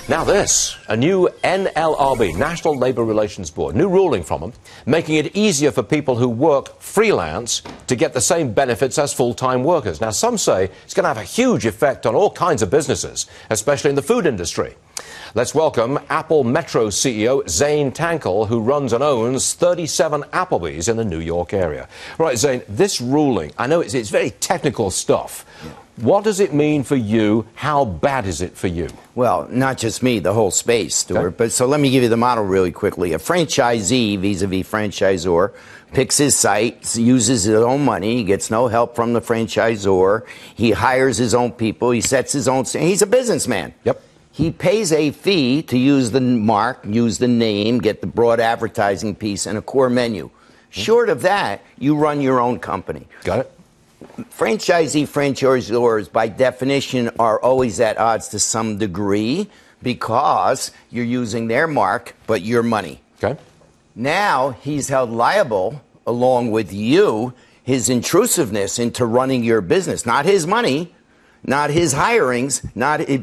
Now this, a new NLRB, National Labour Relations Board, new ruling from them, making it easier for people who work freelance to get the same benefits as full-time workers. Now some say it's going to have a huge effect on all kinds of businesses, especially in the food industry. Let's welcome Apple Metro CEO Zane Tankel, who runs and owns 37 Applebee's in the New York area. Right, Zane, this ruling, I know it's very technical stuff. Yeah. What does it mean for you? How bad is it for you? Well, not just me, the whole space, Stuart. Okay. But so let me give you the model really quickly. A franchisee, vis-a-vis franchisor, picks his site, uses his own money, he gets no help from the franchisor, he hires his own people, he sets his own... He's a businessman. Yep. He pays a fee to use the mark, use the name, get the broad advertising piece and a core menu. Short of that, you run your own company. Got it. Franchisors, by definition, are always at odds to some degree because you're using their mark, but your money. Okay. Now he's held liable, along with you, his intrusiveness into running your business. Not his money, not his hirings,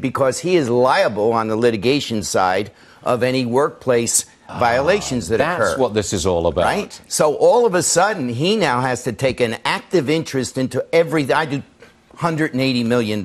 because he is liable on the litigation side of any workplace violations that occur. That's what this is all about. Right? So all of a sudden, he now has to take an active interest into everything. I do $180 million.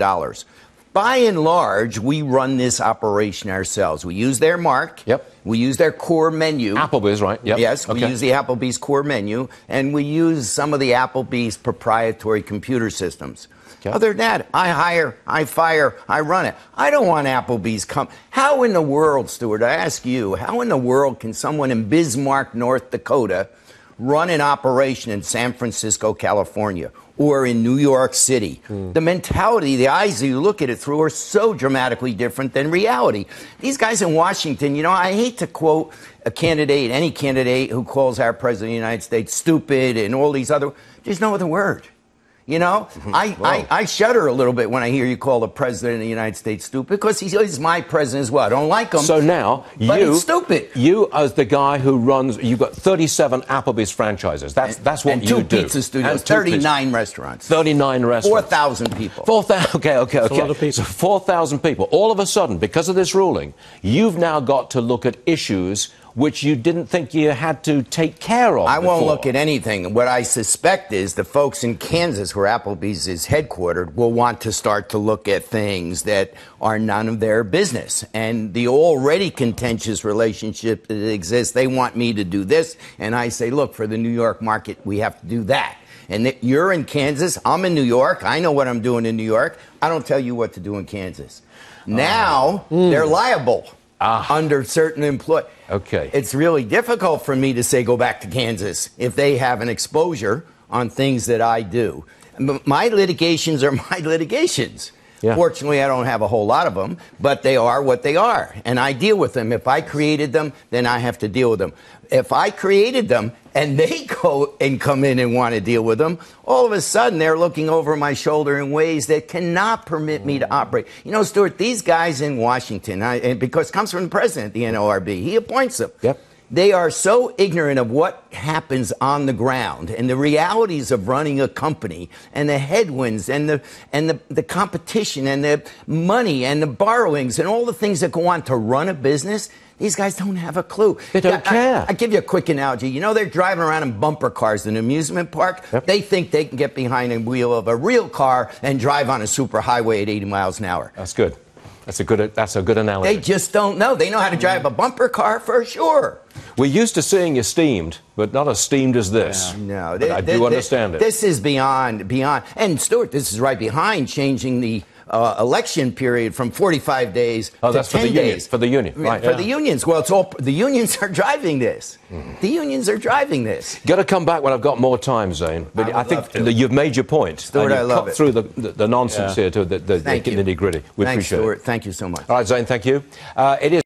By and large, we run this operation ourselves. We use their mark. Yep. We use their core menu. Applebee's, right? Yep. Yes, okay. We use the Applebee's core menu, and we use some of the Applebee's proprietary computer systems. Okay. Other than that, I hire, I fire, I run it. I don't want Applebee's come. How in the world, Stuart, I ask you, how in the world can someone in Bismarck, North Dakota, run an operation in San Francisco, California, or in New York City? The mentality, the eyes that you look at it through are so dramatically different than reality. These guys in Washington, you know, I hate to quote a candidate, any candidate who calls our president of the United States stupid and all these other, there's no other word. You know, I shudder a little bit when I hear you call the president of the United States stupid because he's my president as well. I don't like him. So now, but he's stupid. You, as the guy who runs, you've got 37 Applebee's franchises. That's what and you two do. Pizza studios, 39 restaurants. 39 restaurants. 4,000 people. 4,000. Okay. That's a lot of people. So 4,000 people. All of a sudden, because of this ruling, you've now got to look at issues which you didn't think you had to take care of. I won't look at anything. What I suspect is the folks in Kansas, where Applebee's is headquartered, will want to start to look at things that are none of their business. And the already contentious relationship that exists, they want me to do this. And I say, look, for the New York market, we have to do that. And you're in Kansas, I'm in New York, I know what I'm doing in New York. I don't tell you what to do in Kansas. Now, they're liable. Under certain employees. Okay. It's really difficult for me to say go back to Kansas if they have an exposure on things that I do. My litigations are my litigations. Yeah. Fortunately, I don't have a whole lot of them, but they are what they are, and I deal with them. If I created them, then I have to deal with them. If I created them and they go and come in and want to deal with them, all of a sudden they're looking over my shoulder in ways that cannot permit me to operate. You know, Stuart, these guys in Washington, and because it comes from the president, the NLRB, he appoints them. Yep. They are so ignorant of what happens on the ground and the realities of running a company and the headwinds and the competition and the money and the borrowings and all the things that go on to run a business. These guys don't have a clue. They don't care. I give you a quick analogy. You know, they're driving around in bumper cars in an amusement park. Yep. They think they can get behind the wheel of a real car and drive on a super highway at 80 miles an hour. That's good. That's a good analogy. They just don't know. They know how to drive a bumper car for sure. We're used to seeing you steamed, but not as steamed as this. Yeah. No, I do understand it. This is beyond. And Stuart, this is right behind changing the election period from 45 days to 10 days. For the union. Right. For the unions. Well, it's all the unions are driving this. The unions are driving this. Got to come back when I've got more time, Zane. But I think you've made your point. Stuart, I love it. Through the nonsense here to the nitty-gritty. We appreciate Stuart. it. Thank you so much. All right, Zane, thank you. It is